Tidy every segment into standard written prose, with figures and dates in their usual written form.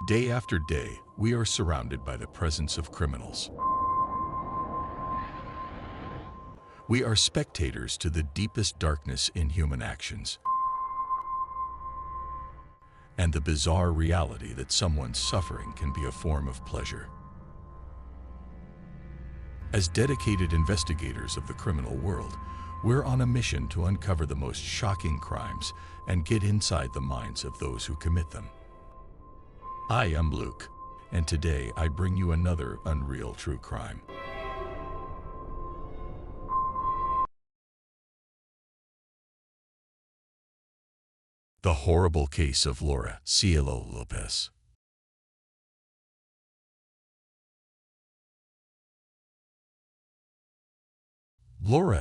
Day after day, we are surrounded by the presence of criminals. We are spectators to the deepest darkness in human actions and the bizarre reality that someone's suffering can be a form of pleasure. As dedicated investigators of the criminal world, we're on a mission to uncover the most shocking crimes and get inside the minds of those who commit them. I am Luke, and today I bring you another unreal true crime. The horrible case of Cielo Lopez.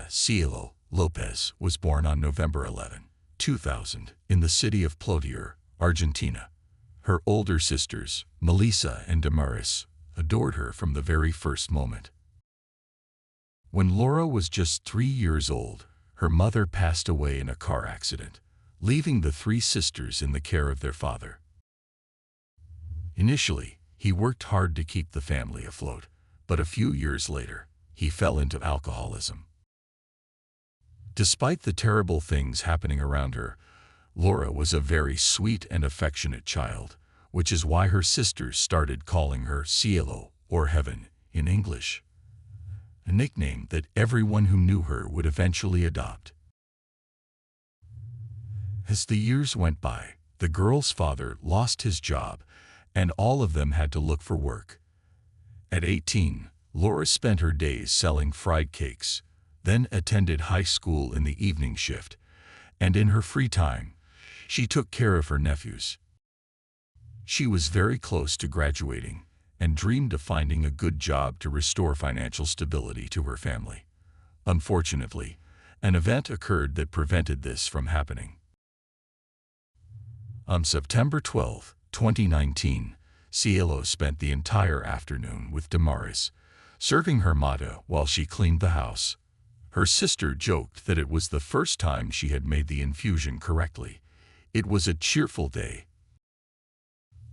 Cielo Lopez was born on November 11, 2000, in the city of Plotier, Argentina. Her older sisters, Melissa and Damaris, adored her from the very first moment. When Laura was just 3 years old, her mother passed away in a car accident, leaving the three sisters in the care of their father. Initially, he worked hard to keep the family afloat, but a few years later, he fell into alcoholism. Despite the terrible things happening around her, Laura was a very sweet and affectionate child, which is why her sisters started calling her Cielo, or Heaven, in English, a nickname that everyone who knew her would eventually adopt. As the years went by, the girl's father lost his job, and all of them had to look for work. At 18, Laura spent her days selling fried cakes, then attended high school in the evening shift, and in her free time, she took care of her nephews. She was very close to graduating and dreamed of finding a good job to restore financial stability to her family. Unfortunately, an event occurred that prevented this from happening. On September 12, 2019, Cielo spent the entire afternoon with Damaris, serving her mate while she cleaned the house. Her sister joked that it was the first time she had made the infusion correctly. It was a cheerful day.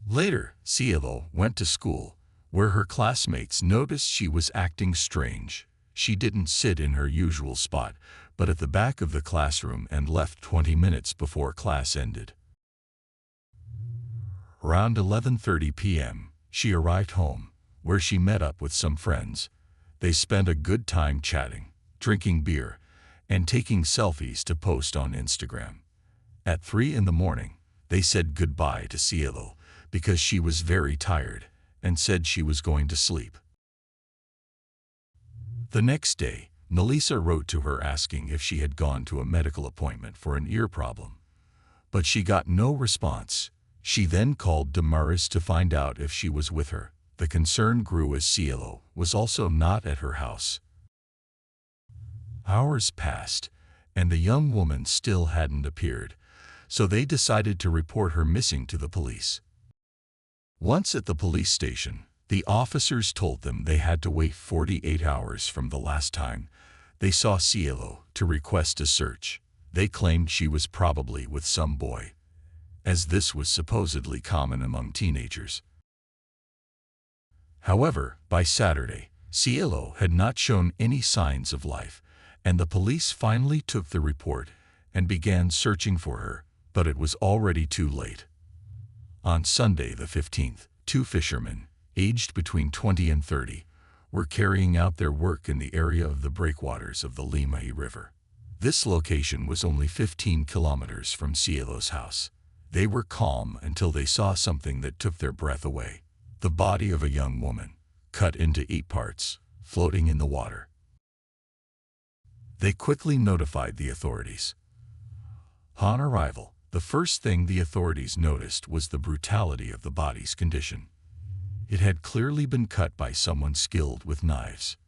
Later, Cielo went to school, where her classmates noticed she was acting strange. She didn't sit in her usual spot, but at the back of the classroom, and left 20 minutes before class ended. Around 11:30 p.m., she arrived home, where she met up with some friends. They spent a good time chatting, drinking beer, and taking selfies to post on Instagram. At 3 in the morning, they said goodbye to Cielo because she was very tired and said she was going to sleep. The next day, Melissa wrote to her asking if she had gone to a medical appointment for an ear problem, but she got no response. She then called Damaris to find out if she was with her. The concern grew as Cielo was also not at her house. Hours passed, and the young woman still hadn't appeared, so they decided to report her missing to the police. Once at the police station, the officers told them they had to wait 48 hours from the last time they saw Cielo to request a search. They claimed she was probably with some boy, as this was supposedly common among teenagers. However, by Saturday, Cielo had not shown any signs of life, and the police finally took the report and began searching for her, but it was already too late. On Sunday the 15th, two fishermen, aged between 20 and 30, were carrying out their work in the area of the breakwaters of the Limay River. This location was only 15 kilometers from Cielo's house. They were calm until they saw something that took their breath away: the body of a young woman, cut into 8 parts, floating in the water. They quickly notified the authorities. On arrival, the first thing the authorities noticed was the brutality of the body's condition. It had clearly been cut by someone skilled with knives.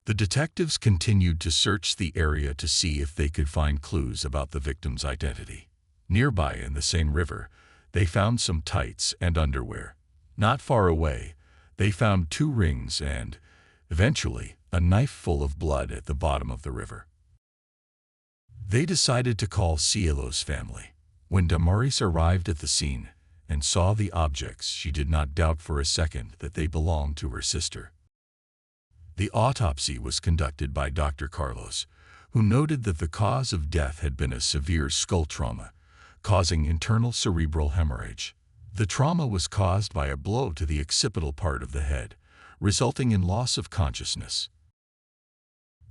The detectives continued to search the area to see if they could find clues about the victim's identity. Nearby in the same river, they found some tights and underwear. Not far away, they found 2 rings and, eventually, a knife full of blood at the bottom of the river. They decided to call Cielo's family. When Damaris arrived at the scene, and saw the objects, she did not doubt for a second that they belonged to her sister. The autopsy was conducted by Dr. Carlos, who noted that the cause of death had been a severe skull trauma, causing internal cerebral hemorrhage. The trauma was caused by a blow to the occipital part of the head, resulting in loss of consciousness.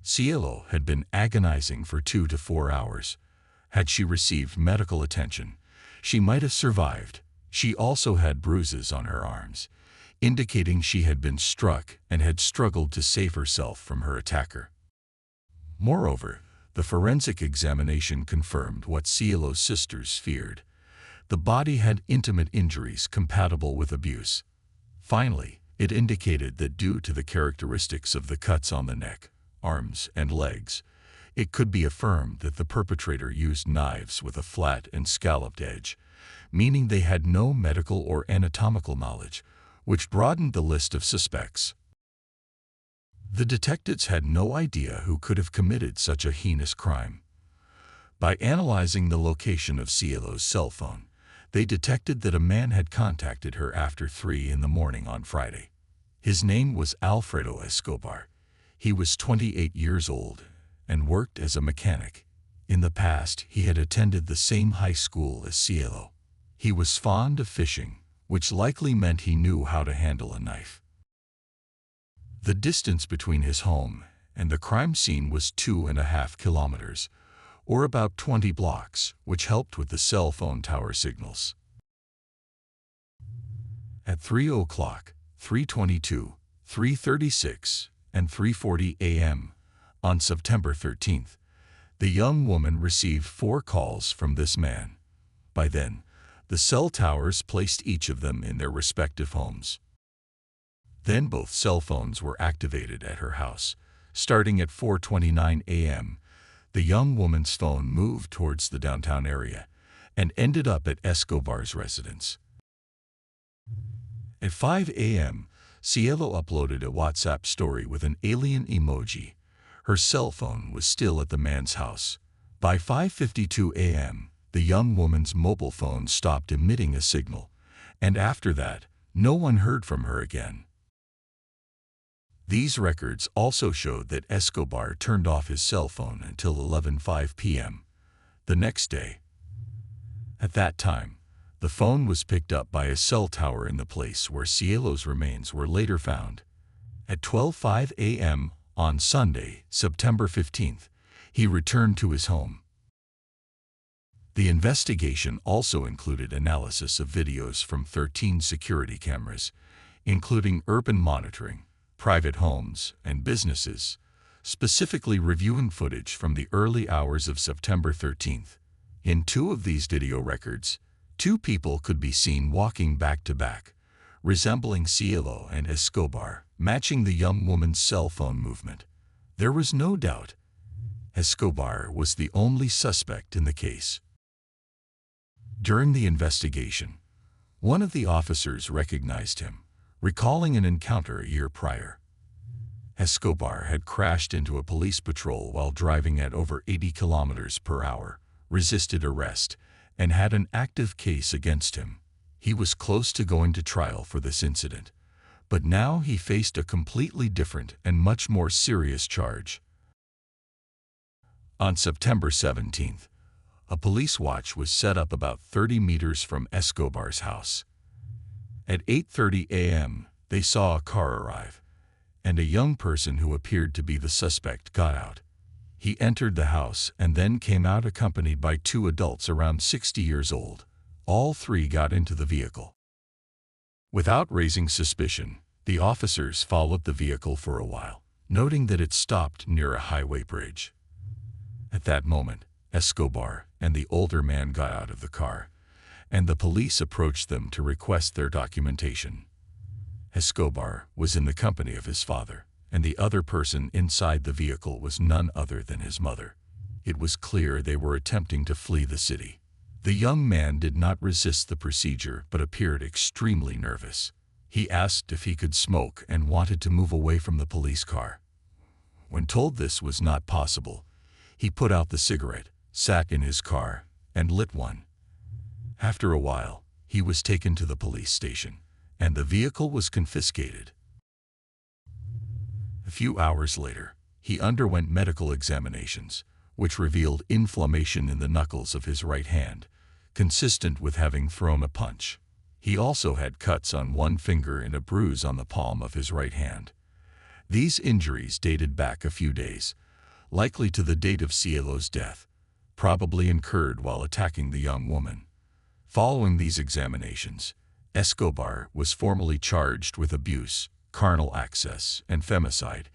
Cielo had been agonizing for 2 to 4 hours. Had she received medical attention, she might have survived. She also had bruises on her arms, indicating she had been struck and had struggled to save herself from her attacker. Moreover, the forensic examination confirmed what Cielo's sisters feared. The body had intimate injuries compatible with abuse. Finally, it indicated that due to the characteristics of the cuts on the neck, arms, and legs, it could be affirmed that the perpetrator used knives with a flat and scalloped edge, meaning they had no medical or anatomical knowledge, which broadened the list of suspects. The detectives had no idea who could have committed such a heinous crime. By analyzing the location of Cielo's cell phone, they detected that a man had contacted her after 3 in the morning on Friday. His name was Alfredo Escobar. He was 28 years old and worked as a mechanic. In the past, he had attended the same high school as Cielo. He was fond of fishing, which likely meant he knew how to handle a knife. The distance between his home and the crime scene was 2.5 kilometers, or about 20 blocks, which helped with the cell phone tower signals. At 3 o'clock, 3:22, 3:36, and 3:40 a.m. on September 13th, the young woman received 4 calls from this man. By then, the cell towers placed each of them in their respective homes. Then both cell phones were activated at her house. Starting at 4:29 a.m., the young woman's phone moved towards the downtown area and ended up at Escobar's residence. At 5 a.m., Cielo uploaded a WhatsApp story with an alien emoji. Her cell phone was still at the man's house. By 5:52 a.m., the young woman's mobile phone stopped emitting a signal, and after that, no one heard from her again. These records also showed that Escobar turned off his cell phone until 11:05 p.m. the next day. At that time, the phone was picked up by a cell tower in the place where Cielo's remains were later found. At 12:05 a.m. on Sunday, September 15th, he returned to his home. The investigation also included analysis of videos from 13 security cameras, including urban monitoring, private homes, and businesses, specifically reviewing footage from the early hours of September 13th. In 2 of these video records, 2 people could be seen walking back to back, resembling Cielo and Escobar, matching the young woman's cell phone movement. There was no doubt Escobar was the only suspect in the case. During the investigation, one of the officers recognized him, recalling an encounter a year prior. Escobar had crashed into a police patrol while driving at over 80 kilometers per hour, resisted arrest, and had an active case against him. He was close to going to trial for this incident, but now he faced a completely different and much more serious charge. On September 17th, a police watch was set up about 30 meters from Escobar's house. At 8:30 a.m., they saw a car arrive, and a young person who appeared to be the suspect got out. He entered the house and then came out accompanied by 2 adults around 60 years old. All 3 got into the vehicle. Without raising suspicion, the officers followed the vehicle for a while, noting that it stopped near a highway bridge. At that moment, Escobar and the older man got out of the car, and the police approached them to request their documentation. Escobar was in the company of his father, and the other person inside the vehicle was none other than his mother. It was clear they were attempting to flee the city. The young man did not resist the procedure but appeared extremely nervous. He asked if he could smoke and wanted to move away from the police car. When told this was not possible, he put out the cigarette, sat in his car, and lit one. After a while, He was taken to the police station, and the vehicle was confiscated. A few hours later, he underwent medical examinations, which revealed inflammation in the knuckles of his right hand, consistent with having thrown a punch. He also had cuts on one finger and a bruise on the palm of his right hand. These injuries dated back a few days, likely to the date of Cielo's death, probably incurred while attacking the young woman. Following these examinations, Escobar was formally charged with abuse, carnal access, and femicide,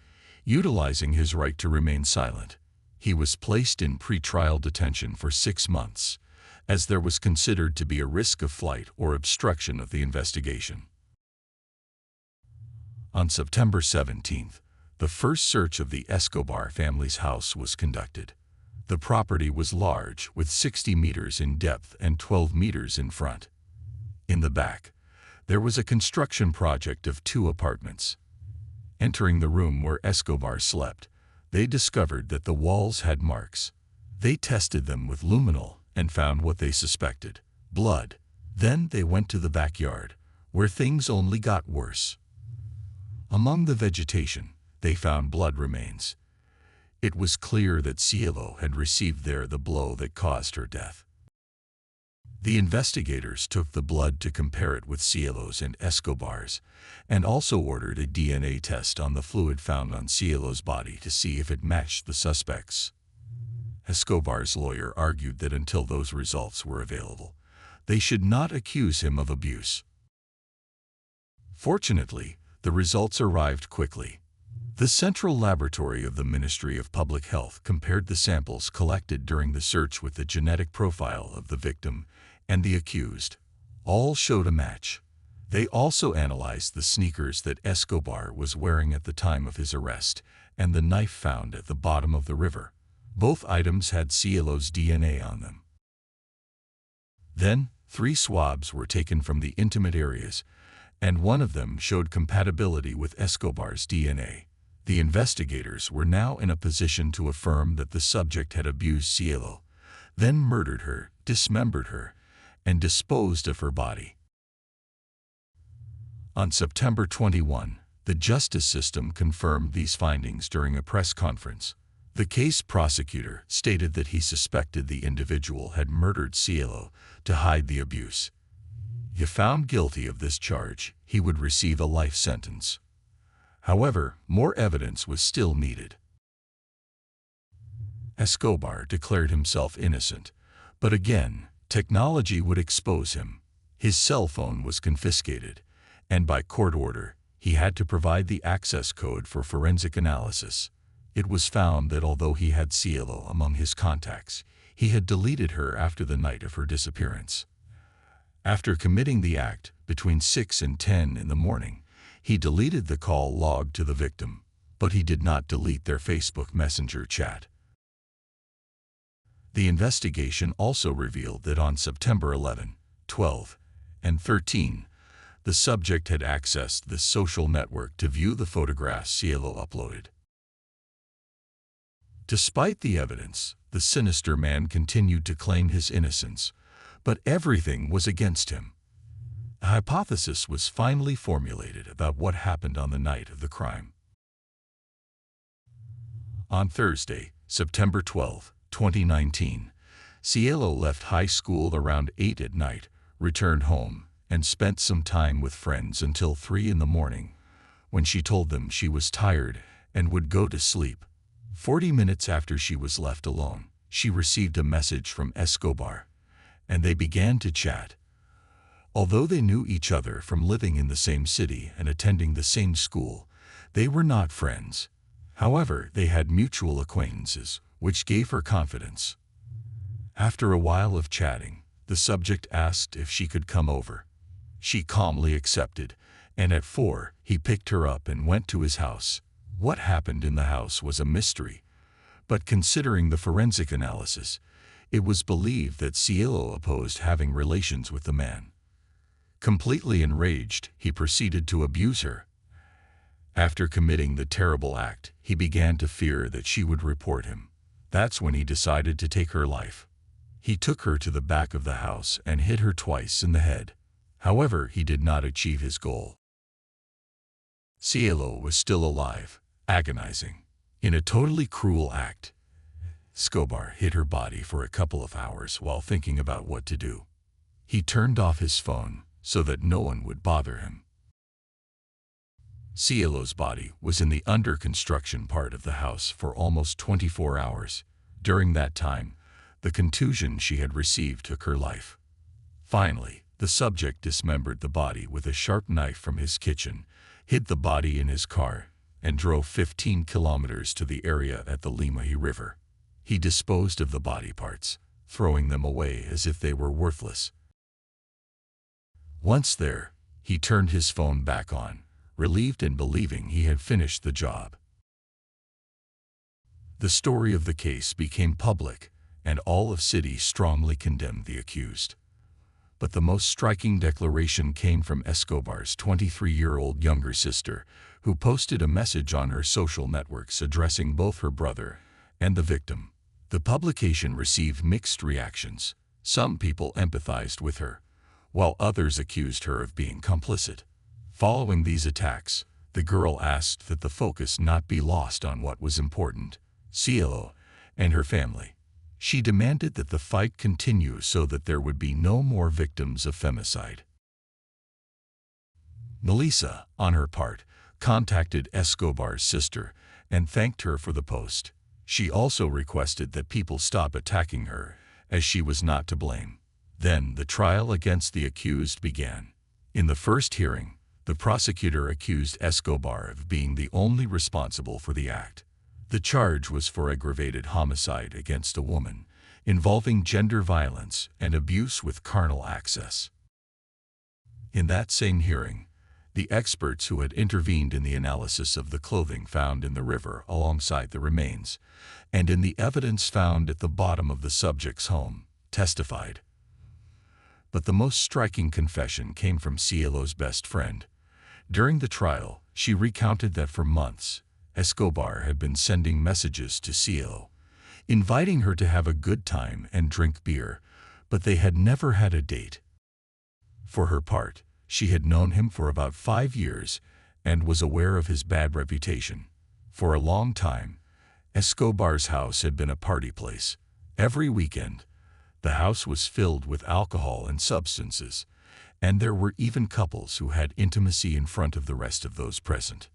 utilizing his right to remain silent. He was placed in pretrial detention for 6 months, as there was considered to be a risk of flight or obstruction of the investigation. On September 17th, the first search of the Escobar family's house was conducted. The property was large, with 60 meters in depth and 12 meters in front. In the back, there was a construction project of 2 apartments. Entering the room where Escobar slept, they discovered that the walls had marks. They tested them with luminol and found what they suspected: blood. Then they went to the backyard, where things only got worse. Among the vegetation, they found blood remains. It was clear that Cielo had received there the blow that caused her death. The investigators took the blood to compare it with Cielo's and Escobar's, and also ordered a DNA test on the fluid found on Cielo's body to see if it matched the suspects. Escobar's lawyer argued that until those results were available, they should not accuse him of abuse. Fortunately, the results arrived quickly. The Central Laboratory of the Ministry of Public Health compared the samples collected during the search with the genetic profile of the victim and the accused. All showed a match. They also analyzed the sneakers that Escobar was wearing at the time of his arrest and the knife found at the bottom of the river. Both items had Cielo's DNA on them. Then, 3 swabs were taken from the intimate areas, and one of them showed compatibility with Escobar's DNA. The investigators were now in a position to affirm that the subject had abused Cielo, then murdered her, dismembered her, and disposed of her body. On September 21, the justice system confirmed these findings during a press conference. The case prosecutor stated that he suspected the individual had murdered Cielo to hide the abuse. If found guilty of this charge, he would receive a life sentence. However, more evidence was still needed. Escobar declared himself innocent, but again, technology would expose him. His cell phone was confiscated, and by court order, he had to provide the access code for forensic analysis. It was found that although he had Cielo among his contacts, he had deleted her after the night of her disappearance. After committing the act, between 6 and 10 in the morning, he deleted the call logged to the victim, but he did not delete their Facebook Messenger chat. The investigation also revealed that on September 11, 12, and 13, the subject had accessed this social network to view the photographs Cielo uploaded. Despite the evidence, the sinister man continued to claim his innocence, but everything was against him. A hypothesis was finally formulated about what happened on the night of the crime. On Thursday, September 12, 2019, Cielo left high school around 8 at night, returned home, and spent some time with friends until 3 in the morning, when she told them she was tired and would go to sleep. 40 minutes after she was left alone, she received a message from Escobar, and they began to chat. Although they knew each other from living in the same city and attending the same school, they were not friends. However, they had mutual acquaintances, which gave her confidence. After a while of chatting, the subject asked if she could come over. She calmly accepted, and at 4, he picked her up and went to his house. What happened in the house was a mystery, but considering the forensic analysis, it was believed that Cielo opposed having relations with the man. Completely enraged, he proceeded to abuse her. After committing the terrible act, he began to fear that she would report him. That's when he decided to take her life. He took her to the back of the house and hit her twice in the head. However, he did not achieve his goal. Cielo was still alive, agonizing. In a totally cruel act, Escobar hid her body for a couple of hours while thinking about what to do. He turned off his phone so that no one would bother him. Cielo's body was in the under-construction part of the house for almost 24 hours. During that time, the contusion she had received took her life. Finally, the subject dismembered the body with a sharp knife from his kitchen, hid the body in his car, and drove 15 kilometers to the area at the Limahe River. He disposed of the body parts, throwing them away as if they were worthless. Once there, he turned his phone back on, relieved and believing he had finished the job. The story of the case became public, and all of city strongly condemned the accused. But the most striking declaration came from Escobar's 23-year-old younger sister, who posted a message on her social networks addressing both her brother and the victim. The publication received mixed reactions. Some people empathized with her, while others accused her of being complicit. Following these attacks, the girl asked that the focus not be lost on what was important, Cielo and her family. She demanded that the fight continue so that there would be no more victims of femicide. Melissa, on her part, contacted Escobar's sister and thanked her for the post. She also requested that people stop attacking her, as she was not to blame. Then the trial against the accused began. In the first hearing, the prosecutor accused Escobar of being the only responsible for the act. The charge was for aggravated homicide against a woman, involving gender violence and abuse with carnal access. In that same hearing, the experts who had intervened in the analysis of the clothing found in the river alongside the remains, and in the evidence found at the bottom of the subject's home, testified. But the most striking confession came from Cielo's best friend. During the trial, she recounted that for months, Escobar had been sending messages to Cielo, inviting her to have a good time and drink beer, but they had never had a date. For her part, she had known him for about 5 years and was aware of his bad reputation. For a long time, Escobar's house had been a party place. Every weekend, the house was filled with alcohol and substances, and there were even couples who had intimacy in front of the rest of those present.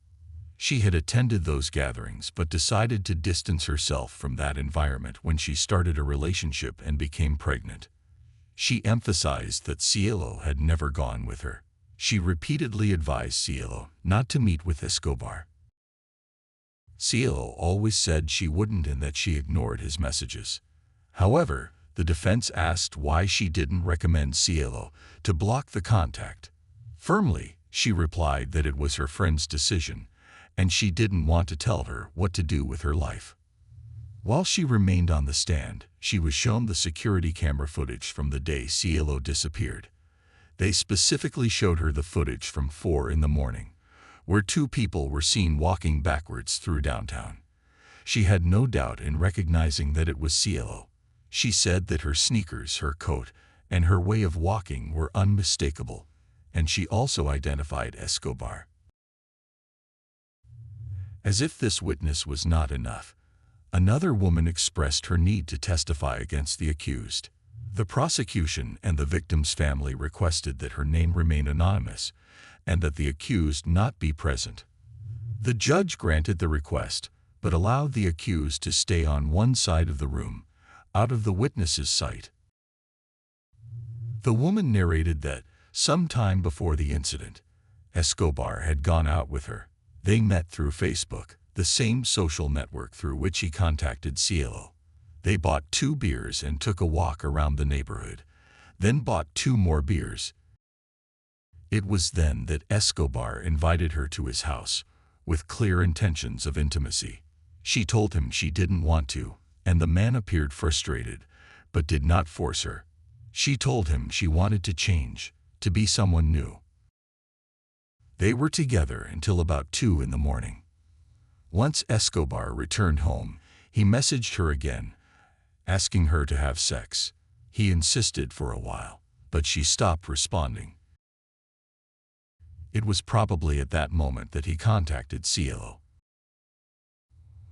She had attended those gatherings but decided to distance herself from that environment when she started a relationship and became pregnant. She emphasized that Cielo had never gone with her. She repeatedly advised Cielo not to meet with Escobar. Cielo always said she wouldn't and that she ignored his messages. However, the defense asked why she didn't recommend Cielo to block the contact. Firmly, she replied that it was her friend's decision, and she didn't want to tell her what to do with her life. While she remained on the stand, she was shown the security camera footage from the day Cielo disappeared. They specifically showed her the footage from 4 in the morning, where 2 people were seen walking backwards through downtown. She had no doubt in recognizing that it was Cielo. She said that her sneakers, her coat, and her way of walking were unmistakable, and she also identified Escobar. As if this witness was not enough, another woman expressed her need to testify against the accused. The prosecution and the victim's family requested that her name remain anonymous and that the accused not be present. The judge granted the request, but allowed the accused to stay on one side of the room, out of the witness's sight. The woman narrated that, sometime before the incident, Escobar had gone out with her. They met through Facebook, the same social network through which he contacted Cielo. They bought 2 beers and took a walk around the neighborhood, then bought 2 more beers. It was then that Escobar invited her to his house, with clear intentions of intimacy. She told him she didn't want to, and the man appeared frustrated, but did not force her. She told him she wanted to change, to be someone new. They were together until about 2 in the morning. Once Escobar returned home, he messaged her again, asking her to have sex. He insisted for a while, but she stopped responding. It was probably at that moment that he contacted Cielo.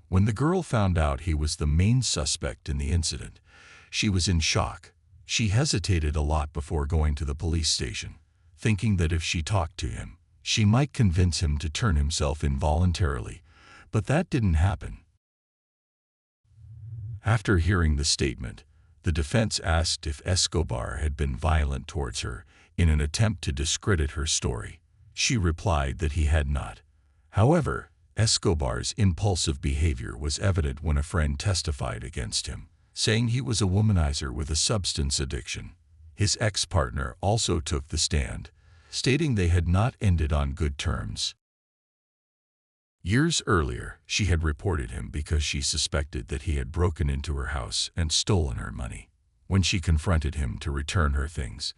When the girl found out he was the main suspect in the incident, she was in shock. She hesitated a lot before going to the police station, thinking that if she talked to him, she might convince him to turn himself in voluntarily, but that didn't happen. After hearing the statement, the defense asked if Escobar had been violent towards her in an attempt to discredit her story. She replied that he had not. However, Escobar's impulsive behavior was evident when a friend testified against him, saying he was a womanizer with a substance addiction. His ex-partner also took the stand, stating they had not ended on good terms. Years earlier, she had reported him because she suspected that he had broken into her house and stolen her money. When she confronted him to return her things,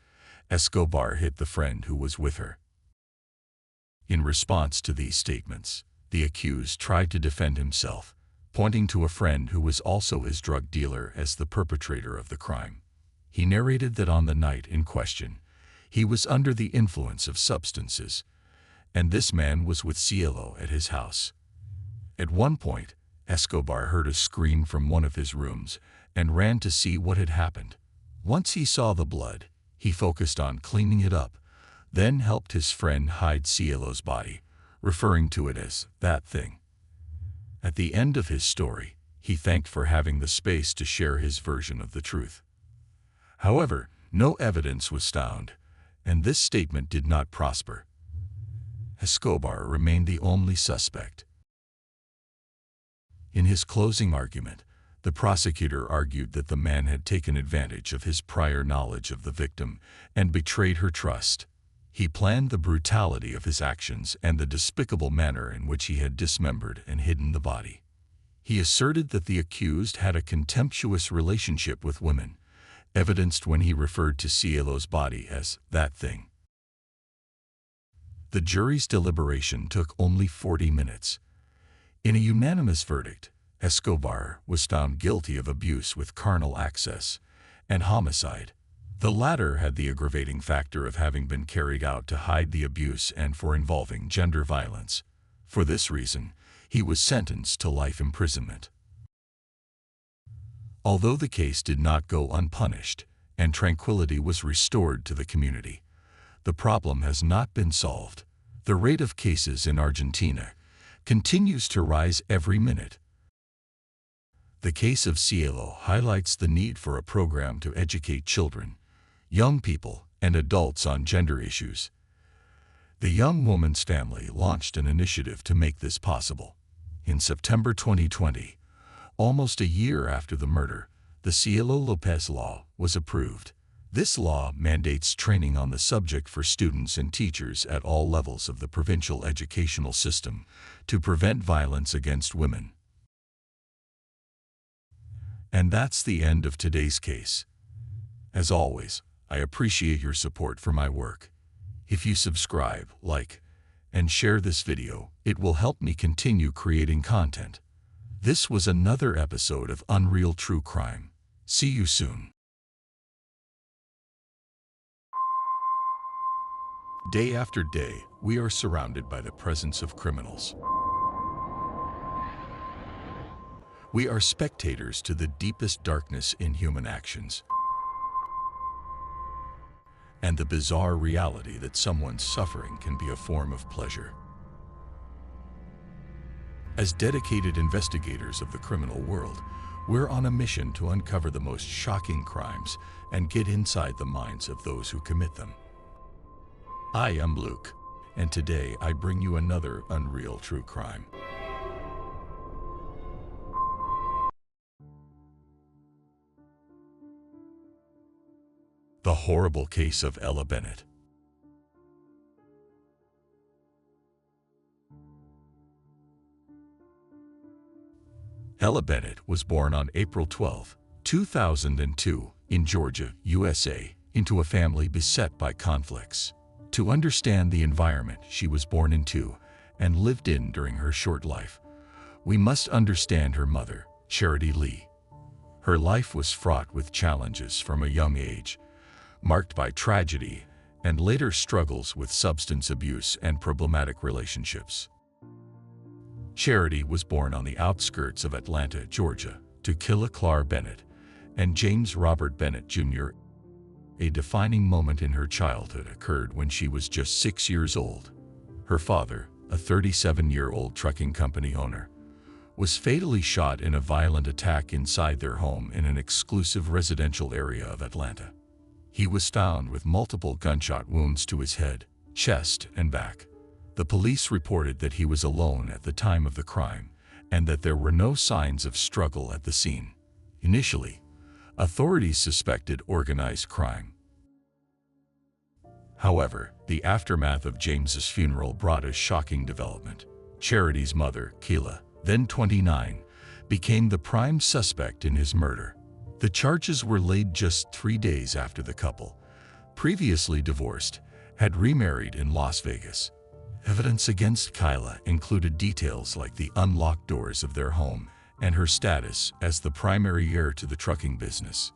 Escobar hit the friend who was with her. In response to these statements, the accused tried to defend himself, pointing to a friend who was also his drug dealer as the perpetrator of the crime. He narrated that on the night in question, he was under the influence of substances, and this man was with Cielo at his house. At one point, Escobar heard a scream from one of his rooms and ran to see what had happened. Once he saw the blood, he focused on cleaning it up, then helped his friend hide Cielo's body, referring to it as that thing. At the end of his story, he thanked for having the space to share his version of the truth. However, no evidence was found, and this statement did not prosper. Escobar remained the only suspect. In his closing argument, the prosecutor argued that the man had taken advantage of his prior knowledge of the victim and betrayed her trust. He planned the brutality of his actions and the despicable manner in which he had dismembered and hidden the body. He asserted that the accused had a contemptuous relationship with women, evidenced when he referred to Cielo's body as that thing. The jury's deliberation took only 40 minutes. In a unanimous verdict, Escobar was found guilty of abuse with carnal access and homicide. The latter had the aggravating factor of having been carried out to hide the abuse and for involving gender violence. For this reason, he was sentenced to life imprisonment. Although the case did not go unpunished and tranquility was restored to the community, the problem has not been solved. The rate of cases in Argentina continues to rise every minute. The case of Cielo highlights the need for a program to educate children, young people, and adults on gender issues. The young woman's family launched an initiative to make this possible. In September 2020, almost a year after the murder, the Cielo Lopez law was approved. This law mandates training on the subject for students and teachers at all levels of the provincial educational system to prevent violence against women. And that's the end of today's case. As always, I appreciate your support for my work. If you subscribe, like, and share this video, it will help me continue creating content. This was another episode of Unreal True Crime. See you soon. Day after day, we are surrounded by the presence of criminals. We are spectators to the deepest darkness in human actions and the bizarre reality that someone's suffering can be a form of pleasure. As dedicated investigators of the criminal world, we're on a mission to uncover the most shocking crimes and get inside the minds of those who commit them. I am Luke, and today I bring you another Unreal True Crime. The horrible case of Ella Bennett. Ella Bennett was born on April 12, 2002, in Georgia, USA, into a family beset by conflicts. To understand the environment she was born into and lived in during her short life, we must understand her mother, Charity Lee. Her life was fraught with challenges from a young age, marked by tragedy and later struggles with substance abuse and problematic relationships. Charity was born on the outskirts of Atlanta, Georgia, to Killa Clark Bennett and James Robert Bennett Jr. A defining moment in her childhood occurred when she was just 6 years old. Her father, a 37-year-old trucking company owner, was fatally shot in a violent attack inside their home in an exclusive residential area of Atlanta. He was found with multiple gunshot wounds to his head, chest, and back. The police reported that he was alone at the time of the crime and that there were no signs of struggle at the scene. Initially, authorities suspected organized crime. However, the aftermath of James's funeral brought a shocking development. Charity's mother, Cielo, then 29, became the prime suspect in his murder. The charges were laid just 3 days after the couple, previously divorced, had remarried in Las Vegas. Evidence against Cielo included details like the unlocked doors of their home and her status as the primary heir to the trucking business.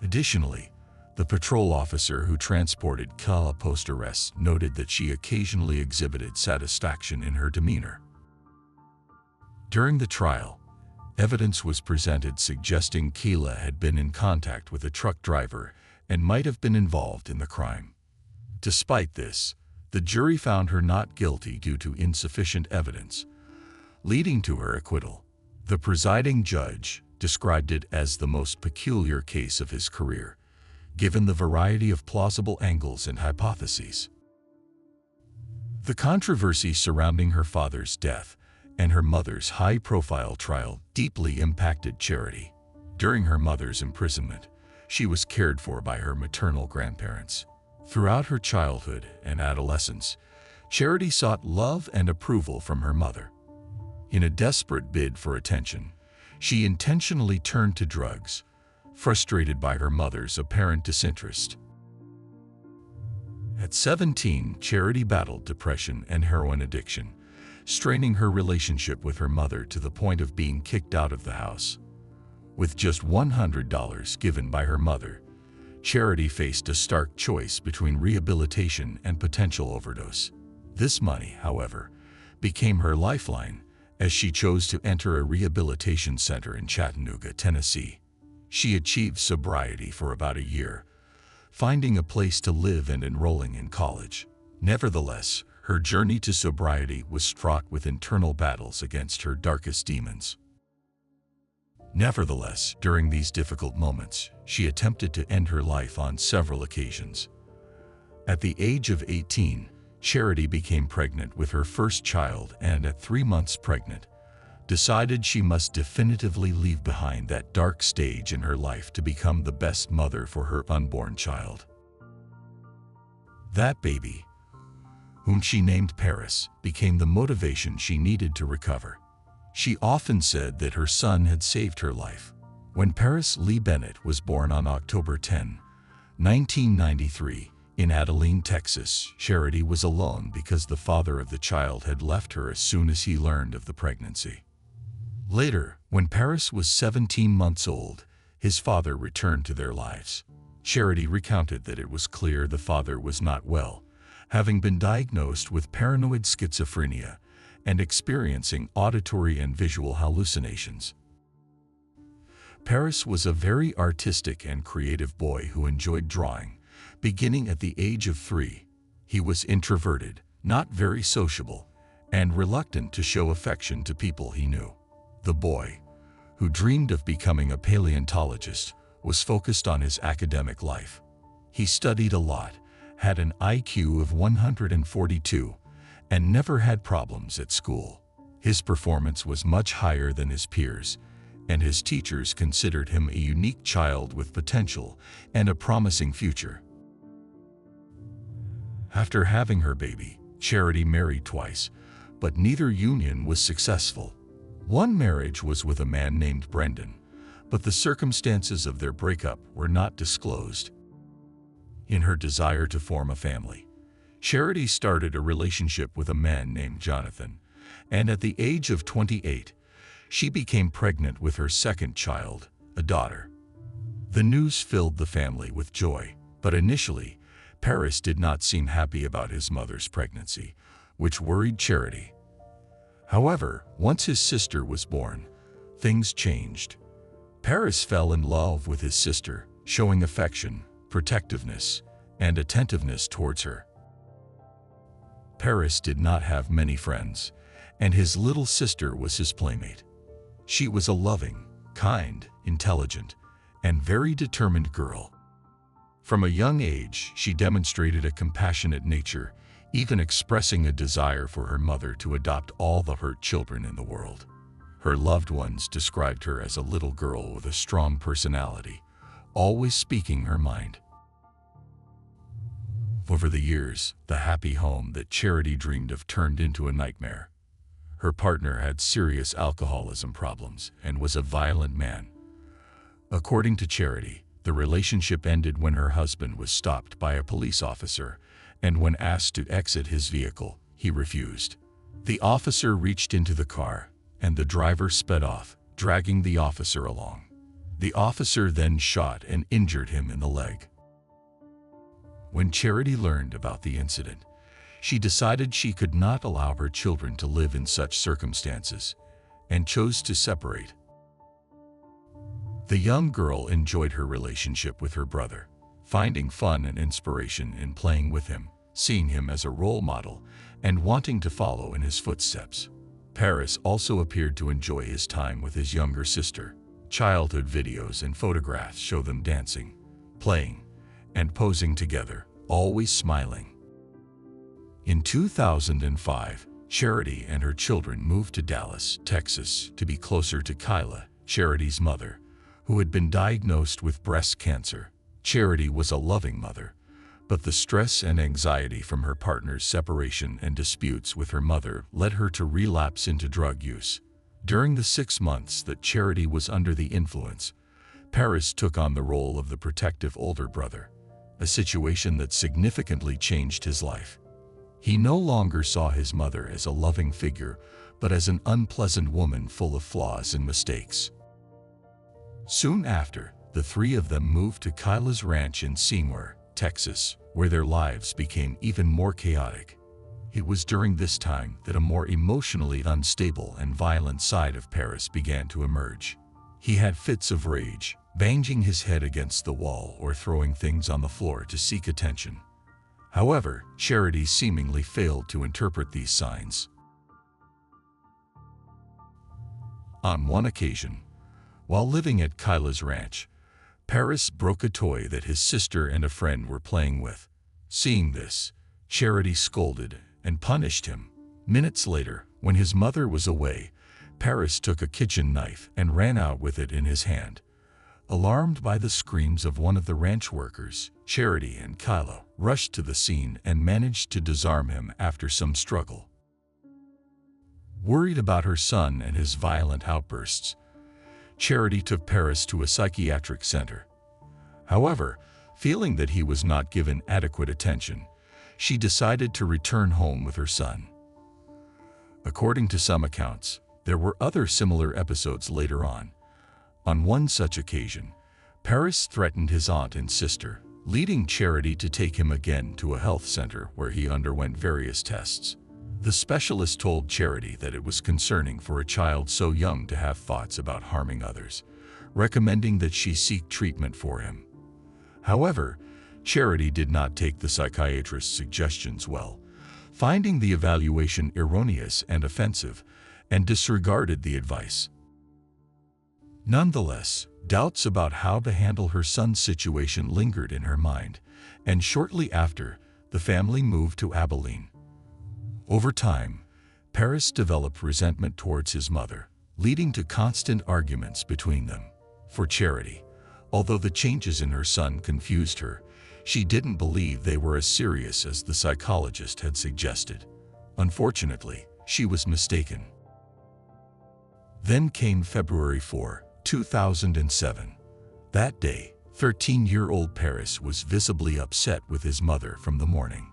Additionally, the patrol officer who transported Cielo post-arrest noted that she occasionally exhibited satisfaction in her demeanor. During the trial, evidence was presented suggesting Cielo had been in contact with a truck driver and might have been involved in the crime. Despite this, the jury found her not guilty due to insufficient evidence, leading to her acquittal. The presiding judge described it as the most peculiar case of his career, given the variety of plausible angles and hypotheses. The controversy surrounding her father's death and her mother's high-profile trial deeply impacted Charity. During her mother's imprisonment, she was cared for by her maternal grandparents. Throughout her childhood and adolescence, Charity sought love and approval from her mother. In a desperate bid for attention, she intentionally turned to drugs, frustrated by her mother's apparent disinterest. At 17, Charity battled depression and heroin addiction, straining her relationship with her mother to the point of being kicked out of the house. With just $100 given by her mother, Charity faced a stark choice between rehabilitation and potential overdose. This money, however, became her lifeline as she chose to enter a rehabilitation center in Chattanooga, Tennessee. She achieved sobriety for about a year, finding a place to live and enrolling in college. Nevertheless, her journey to sobriety was fraught with internal battles against her darkest demons. Nevertheless, during these difficult moments, she attempted to end her life on several occasions. At the age of 18, Charity became pregnant with her first child and at 3 months pregnant, decided she must definitively leave behind that dark stage in her life to become the best mother for her unborn child. That baby, whom she named Paris, became the motivation she needed to recover. She often said that her son had saved her life. When Paris Lee Bennett was born on October 10, 1993, in Abilene, Texas, Charity was alone because the father of the child had left her as soon as he learned of the pregnancy. Later, when Paris was 17 months old, his father returned to their lives. Charity recounted that it was clear the father was not well, having been diagnosed with paranoid schizophrenia and experiencing auditory and visual hallucinations. Paris was a very artistic and creative boy who enjoyed drawing. Beginning at the age of 3, he was introverted, not very sociable, and reluctant to show affection to people he knew. The boy, who dreamed of becoming a paleontologist, was focused on his academic life. He studied a lot, had an IQ of 142, and never had problems at school. His performance was much higher than his peers, and his teachers considered him a unique child with potential and a promising future. After having her baby, Charity married twice, but neither union was successful. One marriage was with a man named Brendan, but the circumstances of their breakup were not disclosed. In her desire to form a family, Charity started a relationship with a man named Jonathan, and at the age of 28, she became pregnant with her second child, a daughter. The news filled the family with joy, but initially, Paris did not seem happy about his mother's pregnancy, which worried Charity. However, once his sister was born, things changed. Paris fell in love with his sister, showing affection, protectiveness, and attentiveness towards her. Paris did not have many friends, and his little sister was his playmate. She was a loving, kind, intelligent, and very determined girl. From a young age, she demonstrated a compassionate nature, even expressing a desire for her mother to adopt all the hurt children in the world. Her loved ones described her as a little girl with a strong personality, always speaking her mind. Over the years, the happy home that Charity dreamed of turned into a nightmare. Her partner had serious alcoholism problems and was a violent man. According to Charity, the relationship ended when her husband was stopped by a police officer, and when asked to exit his vehicle, he refused. The officer reached into the car, and the driver sped off, dragging the officer along. The officer then shot and injured him in the leg. When Charity learned about the incident, she decided she could not allow her children to live in such circumstances, and chose to separate. The young girl enjoyed her relationship with her brother, finding fun and inspiration in playing with him, seeing him as a role model, and wanting to follow in his footsteps. Paris also appeared to enjoy his time with his younger sister. Childhood videos and photographs show them dancing, playing, and posing together, always smiling. In 2005, Charity and her children moved to Dallas, Texas, to be closer to Kyla, Charity's mother, who had been diagnosed with breast cancer. Charity was a loving mother, but the stress and anxiety from her partner's separation and disputes with her mother led her to relapse into drug use. During the 6 months that Charity was under the influence, Paris took on the role of the protective older brother, a situation that significantly changed his life. He no longer saw his mother as a loving figure, but as an unpleasant woman full of flaws and mistakes. Soon after, the three of them moved to Kyla's ranch in Seymour, Texas, where their lives became even more chaotic. It was during this time that a more emotionally unstable and violent side of Paris began to emerge. He had fits of rage, banging his head against the wall or throwing things on the floor to seek attention. However, Charity seemingly failed to interpret these signs. On one occasion, while living at Kyla's ranch, Paris broke a toy that his sister and a friend were playing with. Seeing this, Charity scolded and punished him. Minutes later, when his mother was away, Paris took a kitchen knife and ran out with it in his hand. Alarmed by the screams of one of the ranch workers, Charity and Kyla rushed to the scene and managed to disarm him after some struggle. Worried about her son and his violent outbursts, Charity took Paris to a psychiatric center. However, feeling that he was not given adequate attention, she decided to return home with her son. According to some accounts, there were other similar episodes later on. On one such occasion, Paris threatened his aunt and sister, leading Charity to take him again to a health center where he underwent various tests. The specialist told Charity that it was concerning for a child so young to have thoughts about harming others, recommending that she seek treatment for him. However, Charity did not take the psychiatrist's suggestions well, finding the evaluation erroneous and offensive, and disregarded the advice. Nonetheless, doubts about how to handle her son's situation lingered in her mind, and shortly after, the family moved to Abilene. Over time, Paris developed resentment towards his mother, leading to constant arguments between them. For Charity, although the changes in her son confused her, she didn't believe they were as serious as the psychologist had suggested. Unfortunately, she was mistaken. Then came February 4, 2007. That day, 13-year-old Paris was visibly upset with his mother from the morning.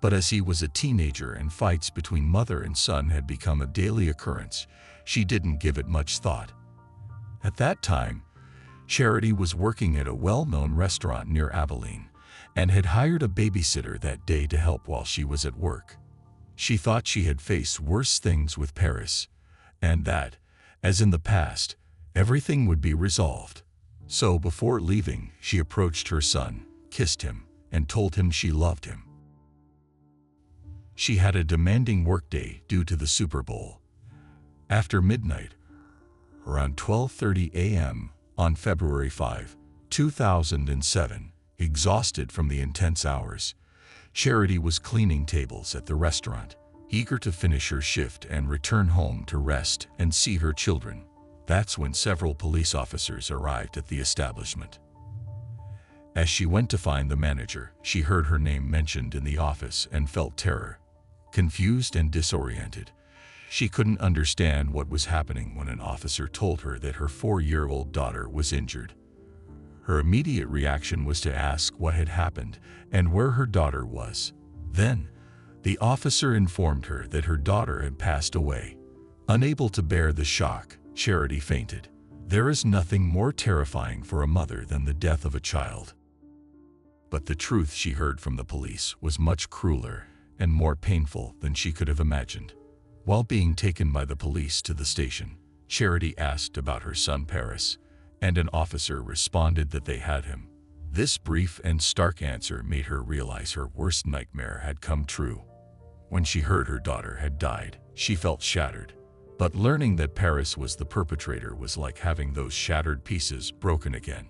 But as he was a teenager and fights between mother and son had become a daily occurrence, she didn't give it much thought. At that time, Charity was working at a well-known restaurant near Abilene, and had hired a babysitter that day to help while she was at work. She thought she had faced worse things with Paris, and that, as in the past, everything would be resolved. So before leaving, she approached her son, kissed him, and told him she loved him. She had a demanding workday due to the Super Bowl. After midnight, around 12:30 a.m. on February 5, 2007, exhausted from the intense hours, Charity was cleaning tables at the restaurant, eager to finish her shift and return home to rest and see her children. That's when several police officers arrived at the establishment. As she went to find the manager, she heard her name mentioned in the office and felt terror. Confused and disoriented, she couldn't understand what was happening when an officer told her that her 4-year-old daughter was injured. Her immediate reaction was to ask what had happened and where her daughter was. Then, the officer informed her that her daughter had passed away. Unable to bear the shock, Charity fainted. There is nothing more terrifying for a mother than the death of a child. But the truth she heard from the police was much crueler and more painful than she could have imagined. While being taken by the police to the station, Charity asked about her son Paris, and an officer responded that they had him. This brief and stark answer made her realize her worst nightmare had come true. When she heard her daughter had died, she felt shattered. But learning that Paris was the perpetrator was like having those shattered pieces broken again.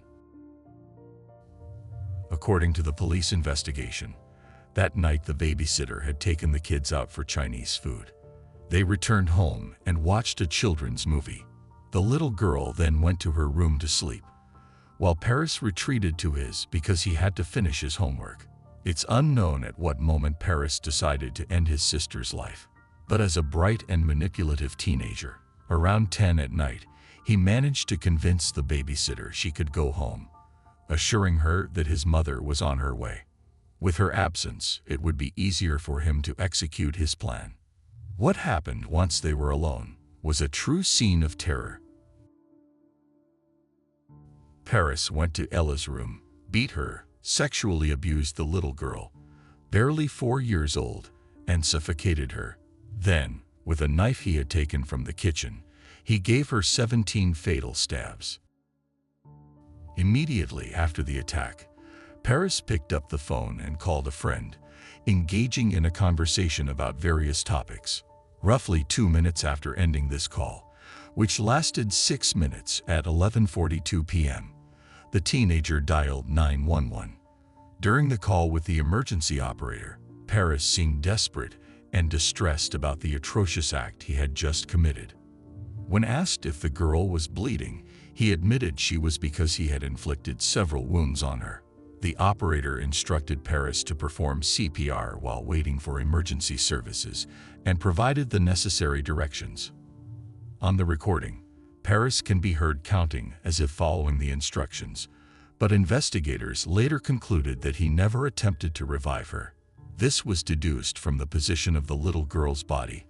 According to the police investigation, that night the babysitter had taken the kids out for Chinese food. They returned home and watched a children's movie. The little girl then went to her room to sleep, while Paris retreated to his because he had to finish his homework. It's unknown at what moment Paris decided to end his sister's life, but as a bright and manipulative teenager, around 10 at night, he managed to convince the babysitter she could go home, assuring her that his mother was on her way. With her absence, it would be easier for him to execute his plan. What happened once they were alone was a true scene of terror. Paris went to Ella's room, beat her, sexually abused the little girl, barely 4 years old, and suffocated her. Then, with a knife he had taken from the kitchen, he gave her 17 fatal stabs. Immediately after the attack, Paris picked up the phone and called a friend, engaging in a conversation about various topics. Roughly 2 minutes after ending this call, which lasted 6 minutes at 11:42 p.m., the teenager dialed 911. During the call with the emergency operator, Paris seemed desperate and distressed about the atrocious act he had just committed. When asked if the girl was bleeding, he admitted she was because he had inflicted several wounds on her. The operator instructed Paris to perform CPR while waiting for emergency services and provided the necessary directions. On the recording, Paris can be heard counting as if following the instructions, but investigators later concluded that he never attempted to revive her. This was deduced from the position of the little girl's body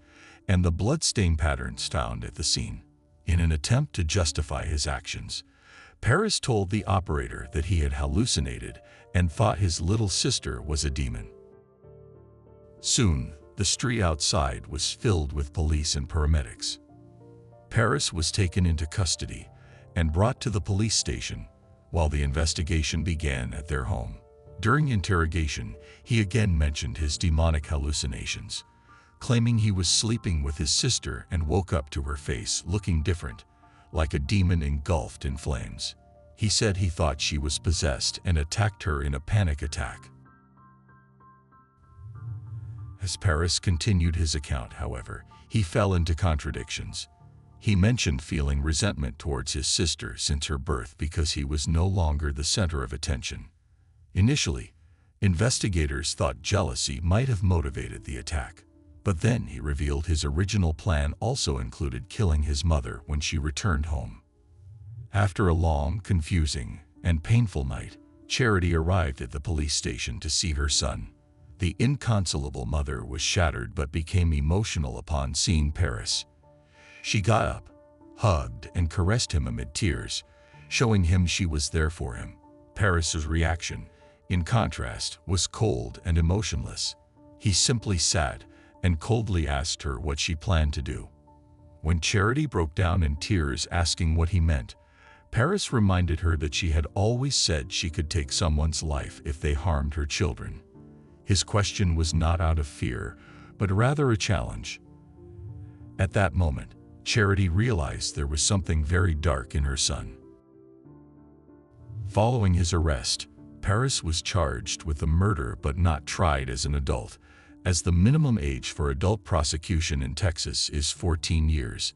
and the bloodstain patterns found at the scene. In an attempt to justify his actions, Paris told the operator that he had hallucinated and thought his little sister was a demon. Soon, the street outside was filled with police and paramedics. Paris was taken into custody and brought to the police station while the investigation began at their home. During interrogation, he again mentioned his demonic hallucinations, claiming he was sleeping with his sister and woke up to her face looking different, like a demon engulfed in flames. He said he thought she was possessed and attacked her in a panic attack. As Paris continued his account, however, he fell into contradictions. He mentioned feeling resentment towards his sister since her birth because he was no longer the center of attention. Initially, investigators thought jealousy might have motivated the attack, but then he revealed his original plan also included killing his mother when she returned home. After a long, confusing, and painful night, Charity arrived at the police station to see her son. The inconsolable mother was shattered but became emotional upon seeing Paris. She got up, hugged, and caressed him amid tears, showing him she was there for him. Paris's reaction, in contrast, was cold and emotionless. He simply sat and coldly asked her what she planned to do. When Charity broke down in tears asking what he meant, Paris reminded her that she had always said she could take someone's life if they harmed her children. His question was not out of fear, but rather a challenge. At that moment, Charity realized there was something very dark in her son. Following his arrest, Paris was charged with the murder but not tried as an adult, as the minimum age for adult prosecution in Texas is 14 years.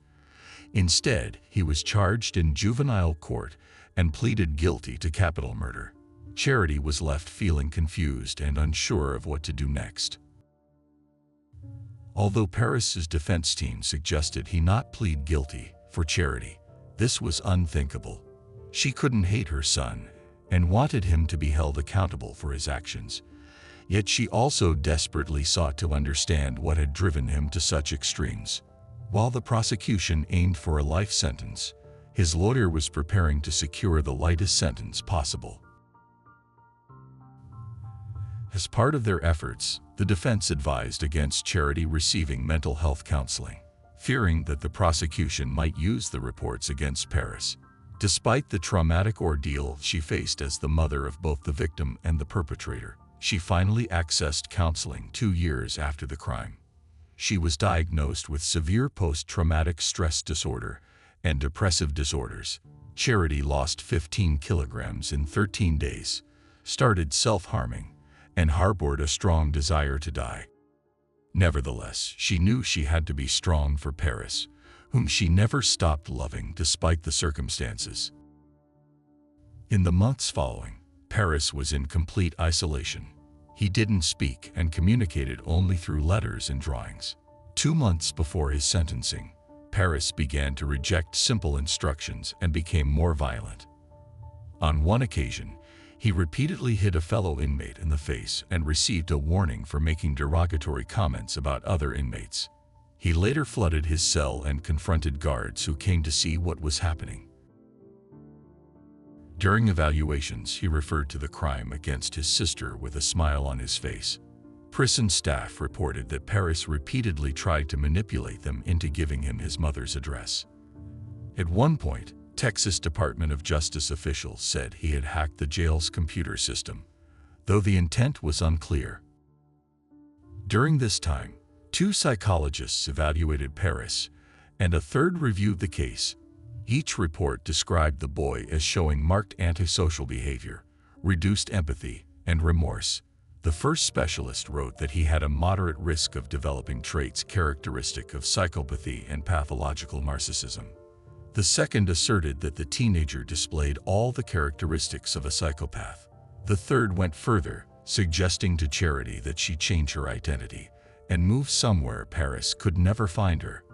Instead, he was charged in juvenile court and pleaded guilty to capital murder. Charity was left feeling confused and unsure of what to do next. Although Paris's defense team suggested he not plead guilty, for Charity, this was unthinkable. She couldn't hate her son and wanted him to be held accountable for his actions. Yet she also desperately sought to understand what had driven him to such extremes. While the prosecution aimed for a life sentence, his lawyer was preparing to secure the lightest sentence possible. As part of their efforts, the defense advised against Charity receiving mental health counseling, fearing that the prosecution might use the reports against Paris. Despite the traumatic ordeal she faced as the mother of both the victim and the perpetrator, she finally accessed counseling 2 years after the crime. She was diagnosed with severe post-traumatic stress disorder and depressive disorders. Charity lost 15 kilograms in 13 days, started self-harming, and harbored a strong desire to die. Nevertheless, she knew she had to be strong for Paris, whom she never stopped loving despite the circumstances. In the months following, Paris was in complete isolation. He didn't speak and communicated only through letters and drawings. 2 months before his sentencing, Paris began to reject simple instructions and became more violent. On one occasion, he repeatedly hit a fellow inmate in the face and received a warning for making derogatory comments about other inmates. He later flooded his cell and confronted guards who came to see what was happening. During evaluations, he referred to the crime against his sister with a smile on his face. Prison staff reported that Paris repeatedly tried to manipulate them into giving him his mother's address. At one point, Texas Department of Justice officials said he had hacked the jail's computer system, though the intent was unclear. During this time, 2 psychologists evaluated Paris, and a third reviewed the case. Each report described the boy as showing marked antisocial behavior, reduced empathy, and remorse. The first specialist wrote that he had a moderate risk of developing traits characteristic of psychopathy and pathological narcissism. The second asserted that the teenager displayed all the characteristics of a psychopath. The third went further, suggesting to Charity that she change her identity and move somewhere Paris could never find her.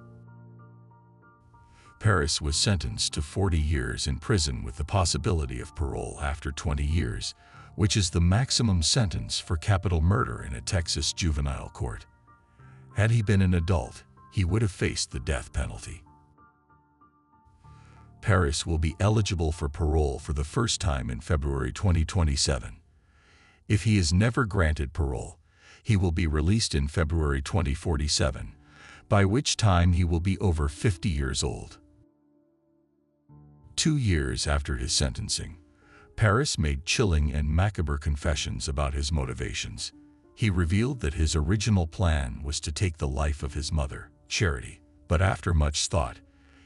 Paris was sentenced to 40 years in prison with the possibility of parole after 20 years, which is the maximum sentence for capital murder in a Texas juvenile court. Had he been an adult, he would have faced the death penalty. Paris will be eligible for parole for the first time in February 2027. If he is never granted parole, he will be released in February 2047, by which time he will be over 50 years old. 2 years after his sentencing, Paris made chilling and macabre confessions about his motivations. He revealed that his original plan was to take the life of his mother, Charity, but after much thought,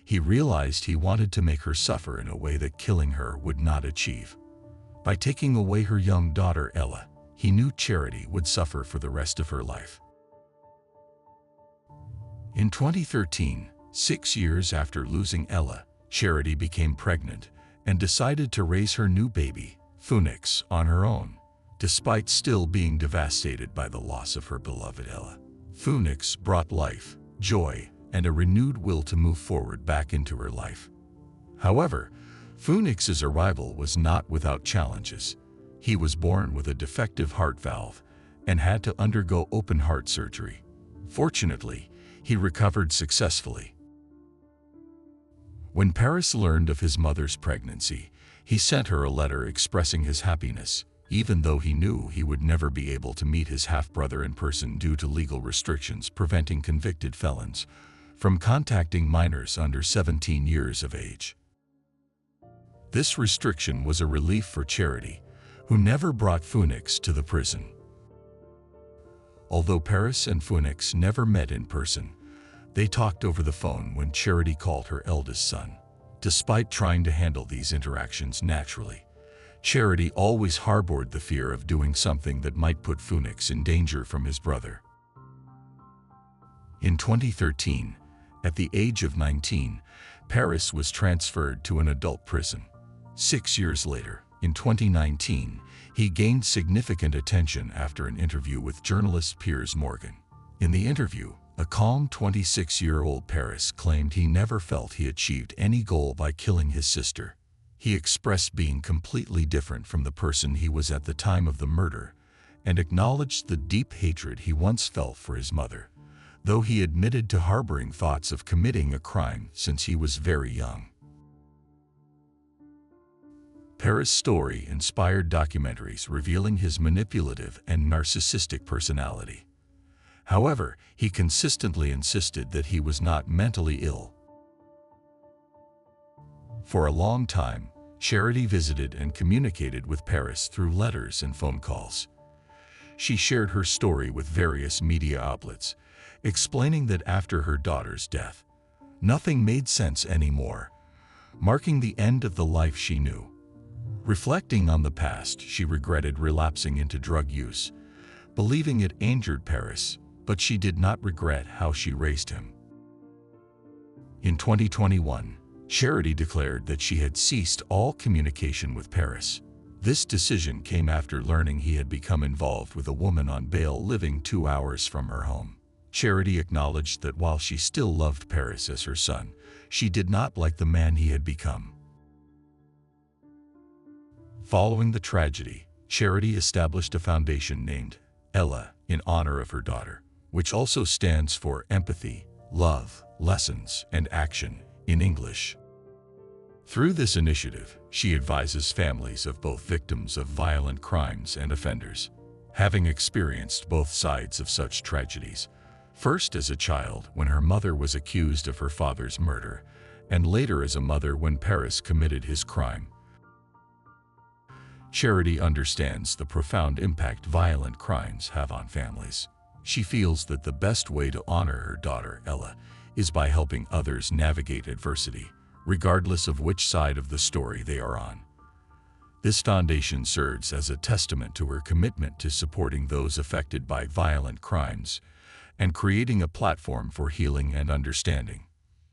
he realized he wanted to make her suffer in a way that killing her would not achieve. By taking away her young daughter Ella, he knew Charity would suffer for the rest of her life. In 2013, 6 years after losing Ella, Charity became pregnant and decided to raise her new baby, Phoenix, on her own, despite still being devastated by the loss of her beloved Ella. Phoenix brought life, joy, and a renewed will to move forward back into her life. However, Phoenix's arrival was not without challenges. He was born with a defective heart valve and had to undergo open heart surgery. Fortunately, he recovered successfully. When Paris learned of his mother's pregnancy, he sent her a letter expressing his happiness. even though he knew he would never be able to meet his half-brother in person due to legal restrictions preventing convicted felons from contacting minors under 17 years of age. This restriction was a relief for Charity, who never brought Phoenix to the prison. Although Paris and Phoenix never met in person, they talked over the phone when Charity called her eldest son. Despite trying to handle these interactions naturally, Charity always harbored the fear of doing something that might put Phoenix in danger from his brother. In 2013, at the age of 19, Paris was transferred to an adult prison. 6 years later, in 2019, he gained significant attention after an interview with journalist Piers Morgan. In the interview, a calm 26-year-old Paris claimed he never felt he achieved any goal by killing his sister. He expressed being completely different from the person he was at the time of the murder and acknowledged the deep hatred he once felt for his mother, though he admitted to harboring thoughts of committing a crime since he was very young. Paris' story inspired documentaries revealing his manipulative and narcissistic personality. However, he consistently insisted that he was not mentally ill. For a long time, Charity visited and communicated with Paris through letters and phone calls. She shared her story with various media outlets, explaining that after her daughter's death, nothing made sense anymore, marking the end of the life she knew. Reflecting on the past, she regretted relapsing into drug use, believing it injured Paris, but she did not regret how she raised him. In 2021, Charity declared that she had ceased all communication with Paris. This decision came after learning he had become involved with a woman on bail living 2 hours from her home. Charity acknowledged that while she still loved Paris as her son, she did not like the man he had become. Following the tragedy, Charity established a foundation named Ella in honor of her daughter, which also stands for Empathy, Love, Lessons, and Action in English. Through this initiative, she advises families of both victims of violent crimes and offenders. Having experienced both sides of such tragedies, first as a child when her mother was accused of her father's murder, and later as a mother when Paris committed his crime, Charity understands the profound impact violent crimes have on families. She feels that the best way to honor her daughter, Ella, is by helping others navigate adversity, regardless of which side of the story they are on. This foundation serves as a testament to her commitment to supporting those affected by violent crimes and creating a platform for healing and understanding.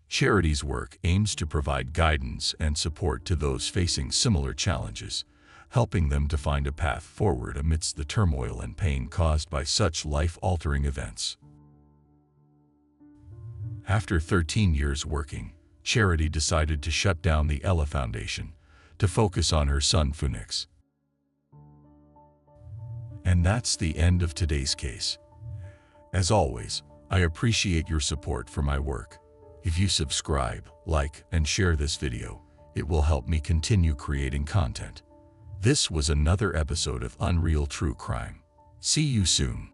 Charity's work aims to provide guidance and support to those facing similar challenges, helping them to find a path forward amidst the turmoil and pain caused by such life-altering events. After 13 years working, Charity decided to shut down the Ella Foundation to focus on her son Phoenix. And that's the end of today's case. As always, I appreciate your support for my work. If you subscribe, like, and share this video, it will help me continue creating content. This was another episode of Unreal True Crime. See you soon.